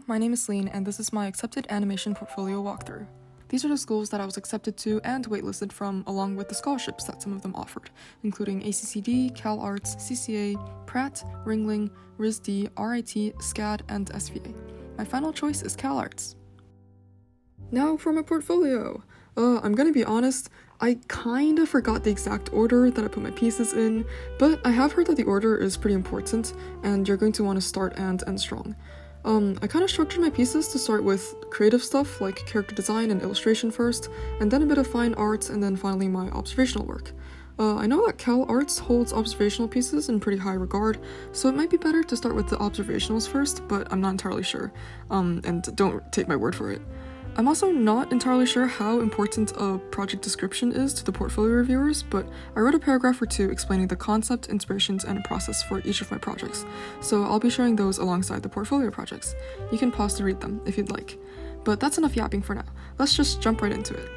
my name is Celine, and this is my accepted animation portfolio walkthrough. These are the schools that I was accepted to and waitlisted from, along with the scholarships that some of them offered, including accd, CalArts, CCA, Pratt, Ringling, RISD, RIT, SCAD, and SVA. My final choice is CalArts. Now for my portfolio! I'm gonna be honest, I kinda forgot the exact order that I put my pieces in, but I have heard that the order is pretty important, and you're going to want to start and end strong. I kind of structured my pieces to start with creative stuff like character design and illustration first, and then a bit of fine art, and then finally my observational work. I know that CalArts holds observational pieces in pretty high regard, so it might be better to start with the observationals first, but I'm not entirely sure, and don't take my word for it. I'm also not entirely sure how important a project description is to the portfolio reviewers, but I wrote a paragraph or two explaining the concept, inspirations, and process for each of my projects, so I'll be sharing those alongside the portfolio projects. You can pause to read them if you'd like. But that's enough yapping for now. Let's just jump right into it.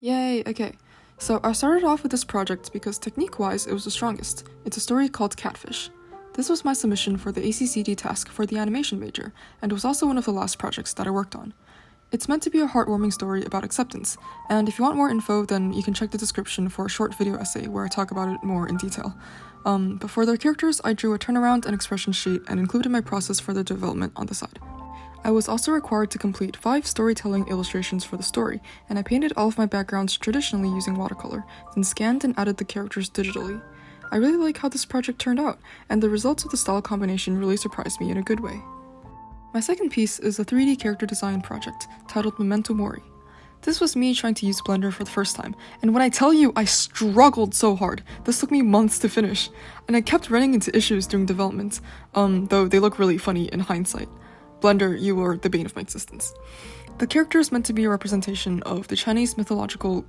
Yay, okay. So I started off with this project because technique-wise it was the strongest. It's a story called Catfish. This was my submission for the accd task for the animation major, and was also one of the last projects that I worked on. It's meant to be a heartwarming story about acceptance, and if you want more info, then you can check the description for a short video essay where I talk about it more in detail. But for their characters, I drew a turnaround and expression sheet and included my process for their development on the side. I was also required to complete 5 storytelling illustrations for the story, and I painted all of my backgrounds traditionally using watercolor, then scanned and added the characters digitally. I really like how this project turned out, and the results of the style combination really surprised me in a good way. My second piece is a 3D character design project, titled Memento Mori. This was me trying to use Blender for the first time, and when I tell you I struggled so hard, this took me months to finish, and I kept running into issues during development, though they look really funny in hindsight. Blender, you were the bane of my existence. The character is meant to be a representation of the Chinese mythological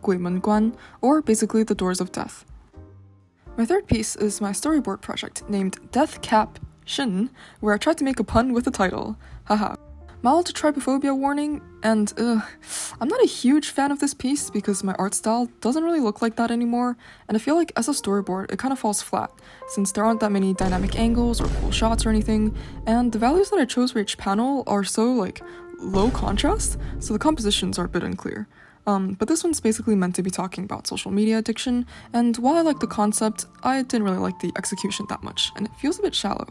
Guimenguan, or basically the Doors of Death. My third piece is my storyboard project named Death Cap Shin, where I tried to make a pun with the title. Haha. Mild trypophobia warning, and I'm not a huge fan of this piece because my art style doesn't really look like that anymore, and I feel like as a storyboard it kind of falls flat, since there aren't that many dynamic angles or cool shots or anything, and the values that I chose for each panel are so, low contrast, so the compositions are a bit unclear. But this one's basically meant to be talking about social media addiction, and while I like the concept, I didn't really like the execution that much, and it feels a bit shallow.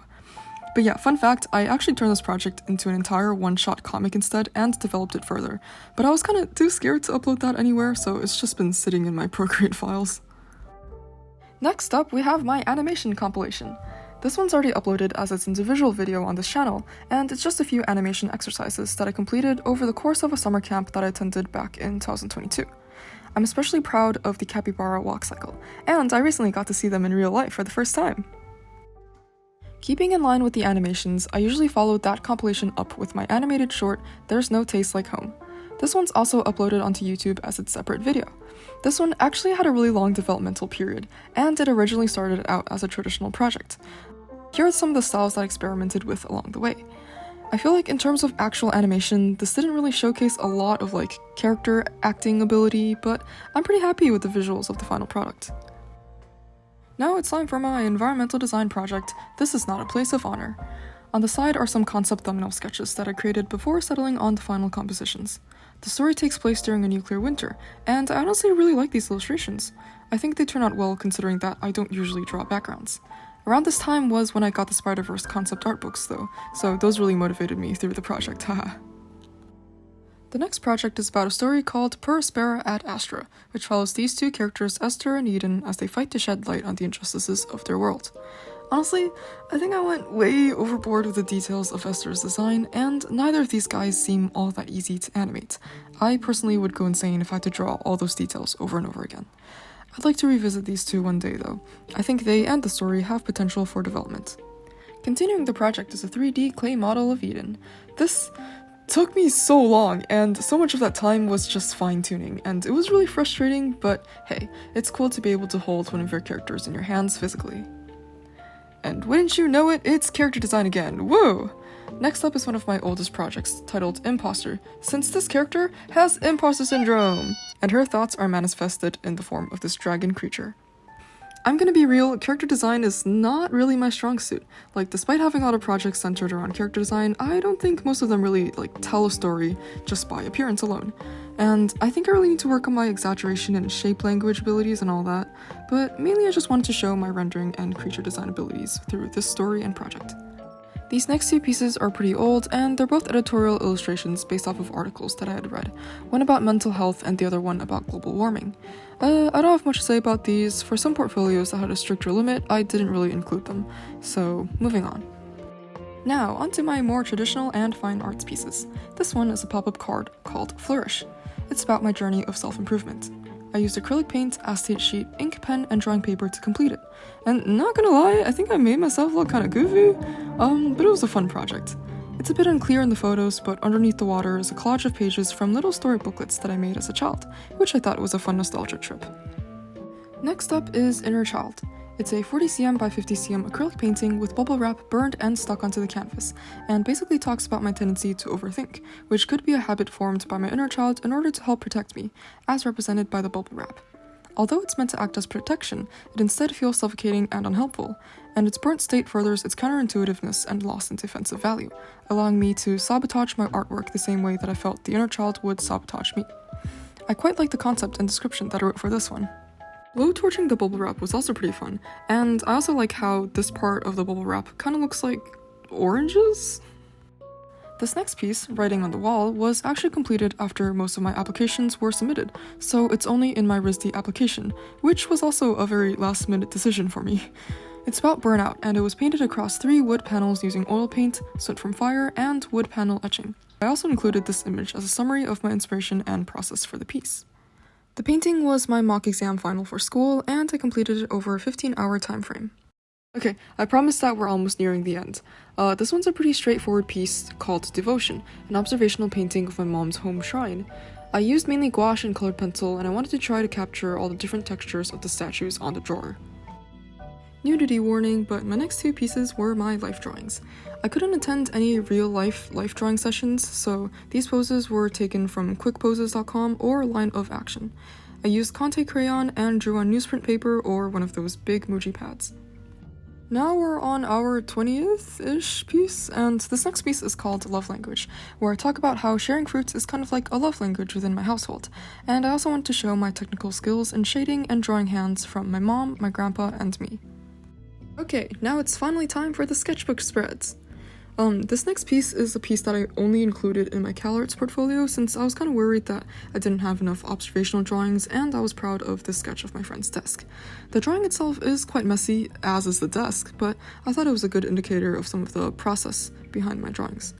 But yeah, fun fact, I actually turned this project into an entire one-shot comic instead and developed it further, but I was kinda too scared to upload that anywhere, so it's just been sitting in my Procreate files. Next up, we have my animation compilation. This one's already uploaded as its individual video on this channel, and it's just a few animation exercises that I completed over the course of a summer camp that I attended back in 2022. I'm especially proud of the capybara walk cycle, and I recently got to see them in real life for the first time. Keeping in line with the animations, I usually follow that compilation up with my animated short, There's No Taste Like Home. This one's also uploaded onto YouTube as its separate video. This one actually had a really long developmental period, and it originally started out as a traditional project. Here are some of the styles that I experimented with along the way. I feel like in terms of actual animation, this didn't really showcase a lot of character acting ability, but I'm pretty happy with the visuals of the final product. Now it's time for my environmental design project, This Is Not a Place of Honor. On the side are some concept thumbnail sketches that I created before settling on the final compositions. The story takes place during a nuclear winter, and I honestly really like these illustrations. I think they turn out well considering that I don't usually draw backgrounds. Around this time was when I got the Spider-Verse concept art books though, so those really motivated me through the project, haha. The next project is about a story called Per Aspera ad Astra, which follows these two characters Esther and Eden as they fight to shed light on the injustices of their world. Honestly, I think I went way overboard with the details of Esther's design, and neither of these guys seem all that easy to animate. I personally would go insane if I had to draw all those details over and over again. I'd like to revisit these two one day though. I think they and the story have potential for development. Continuing the project is a 3D clay model of Eden. This took me so long, and so much of that time was just fine-tuning, and it was really frustrating, but hey, it's cool to be able to hold one of your characters in your hands physically. And wouldn't you know it, it's character design again, whoa! Next up is one of my oldest projects, titled Imposter, since this character has imposter syndrome, and her thoughts are manifested in the form of this dragon creature. I'm gonna be real, character design is not really my strong suit. Like, despite having a lot of projects centered around character design, I don't think most of them really, tell a story just by appearance alone. And I think I really need to work on my exaggeration and shape language abilities and all that, but mainly I just wanted to show my rendering and creature design abilities through this story and project. These next two pieces are pretty old, and they're both editorial illustrations based off of articles that I had read, one about mental health and the other one about global warming. I don't have much to say about these. For some portfolios that had a stricter limit, I didn't really include them, so moving on. Now, onto my more traditional and fine arts pieces. This one is a pop-up card called Flourish. It's about my journey of self-improvement. I used acrylic paint, acetate sheet, ink pen, and drawing paper to complete it. And not gonna lie, I think I made myself look kinda goofy, but it was a fun project. It's a bit unclear in the photos, but underneath the water is a collage of pages from little story booklets that I made as a child, which I thought was a fun nostalgia trip. Next up is Inner Child. It's a 40cm by 50cm acrylic painting with bubble wrap burned and stuck onto the canvas, and basically talks about my tendency to overthink, which could be a habit formed by my inner child in order to help protect me, as represented by the bubble wrap. Although it's meant to act as protection, it instead feels suffocating and unhelpful, and its burnt state furthers its counterintuitiveness and loss in defensive value, allowing me to sabotage my artwork the same way that I felt the inner child would sabotage me. I quite like the concept and description that I wrote for this one. Blow torching the bubble wrap was also pretty fun, and I also like how this part of the bubble wrap kinda looks like oranges? This next piece, Writing on the Wall, was actually completed after most of my applications were submitted, so it's only in my RISD application, which was also a very last-minute decision for me. It's about burnout, and it was painted across 3 wood panels using oil paint, soot from fire, and wood panel etching. I also included this image as a summary of my inspiration and process for the piece. The painting was my mock exam final for school, and I completed it over a 15-hour time frame. Okay, I promise that we're almost nearing the end. This one's a pretty straightforward piece called Devotion, an observational painting of my mom's home shrine. I used mainly gouache and colored pencil, and I wanted to try to capture all the different textures of the statues on the drawer. Nudity warning, but my next 2 pieces were my life drawings. I couldn't attend any real-life drawing sessions, so these poses were taken from quickposes.com or Line of Action. I used Conte crayon and drew on newsprint paper or one of those big Muji pads. Now we're on our 20th-ish piece, and this next piece is called Love Language, where I talk about how sharing fruits is kind of like a love language within my household, and I also want to show my technical skills in shading and drawing hands from my mom, my grandpa, and me. Okay, now it's finally time for the sketchbook spreads. This next piece is a piece that I only included in my CalArts portfolio since I was kind of worried that I didn't have enough observational drawings, and I was proud of this sketch of my friend's desk. The drawing itself is quite messy, as is the desk, but I thought it was a good indicator of some of the process behind my drawings.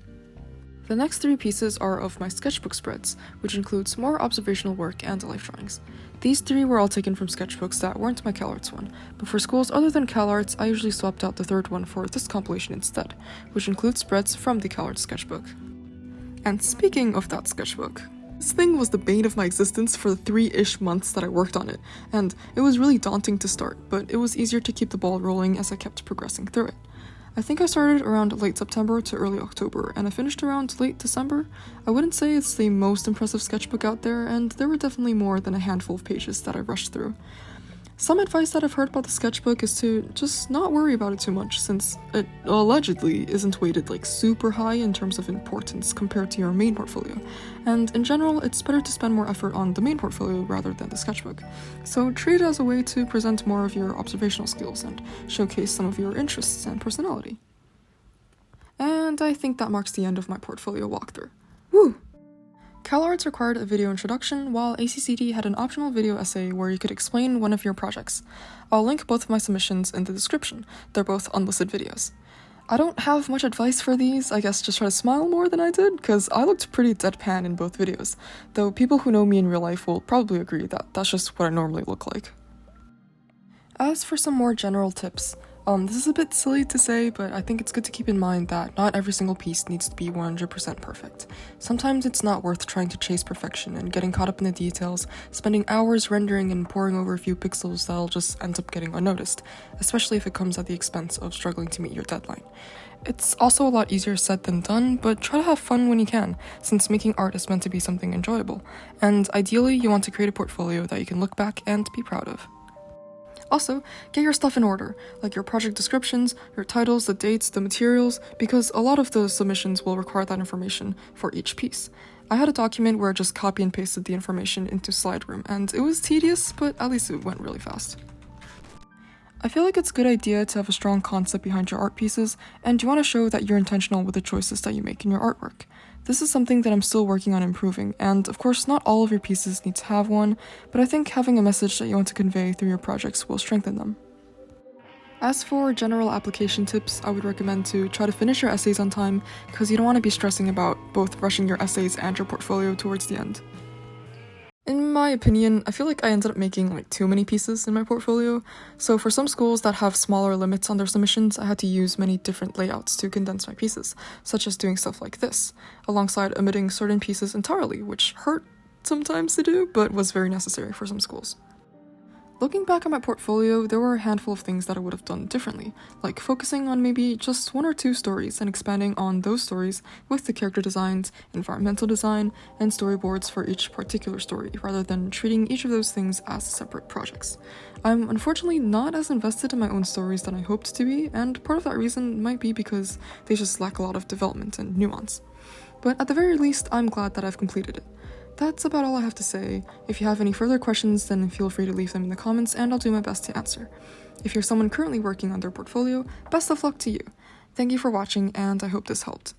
The next 3 pieces are of my sketchbook spreads, which includes more observational work and life drawings. These 3 were all taken from sketchbooks that weren't my CalArts one, but for schools other than CalArts, I usually swapped out the 3rd one for this compilation instead, which includes spreads from the CalArts sketchbook. And speaking of that sketchbook, this thing was the bane of my existence for the 3-ish months that I worked on it, and it was really daunting to start, but it was easier to keep the ball rolling as I kept progressing through it. I think I started around late September to early October, and I finished around late December. I wouldn't say it's the most impressive sketchbook out there, and there were definitely more than a handful of pages that I rushed through. Some advice that I've heard about the sketchbook is to just not worry about it too much, since it allegedly isn't weighted super high in terms of importance compared to your main portfolio, and in general it's better to spend more effort on the main portfolio rather than the sketchbook. So treat it as a way to present more of your observational skills and showcase some of your interests and personality. And I think that marks the end of my portfolio walkthrough. Woo! CalArts required a video introduction, while accd had an optional video essay where you could explain one of your projects. I'll link both of my submissions in the description. They're both unlisted videos. I don't have much advice for these, I guess just try to smile more than I did, because I looked pretty deadpan in both videos, though people who know me in real life will probably agree that that's just what I normally look like. As for some more general tips, this is a bit silly to say, but I think it's good to keep in mind that not every single piece needs to be 100% perfect. Sometimes it's not worth trying to chase perfection and getting caught up in the details, spending hours rendering and poring over a few pixels that'll just end up getting unnoticed, especially if it comes at the expense of struggling to meet your deadline. It's also a lot easier said than done, but try to have fun when you can, since making art is meant to be something enjoyable, and ideally you want to create a portfolio that you can look back and be proud of. Also, get your stuff in order, like your project descriptions, your titles, the dates, the materials, because a lot of the submissions will require that information for each piece. I had a document where I just copy and pasted the information into Slideroom, and it was tedious, but at least it went really fast. I feel like it's a good idea to have a strong concept behind your art pieces, and you want to show that you're intentional with the choices that you make in your artwork. This is something that I'm still working on improving, and of course not all of your pieces need to have one, but I think having a message that you want to convey through your projects will strengthen them. As for general application tips, I would recommend to try to finish your essays on time, because you don't want to be stressing about both rushing your essays and your portfolio towards the end. In my opinion, I feel like I ended up making too many pieces in my portfolio, so for some schools that have smaller limits on their submissions, I had to use many different layouts to condense my pieces, such as doing stuff like this, alongside omitting certain pieces entirely, which hurt sometimes to do, but was very necessary for some schools. Looking back at my portfolio, there were a handful of things that I would have done differently, like focusing on maybe just 1 or 2 stories and expanding on those stories with the character designs, environmental design, and storyboards for each particular story, rather than treating each of those things as separate projects. I'm unfortunately not as invested in my own stories than I hoped to be, and part of that reason might be because they just lack a lot of development and nuance. But at the very least, I'm glad that I've completed it. That's about all I have to say. If you have any further questions, then feel free to leave them in the comments and I'll do my best to answer. If you're someone currently working on their portfolio, best of luck to you. Thank you for watching and I hope this helped.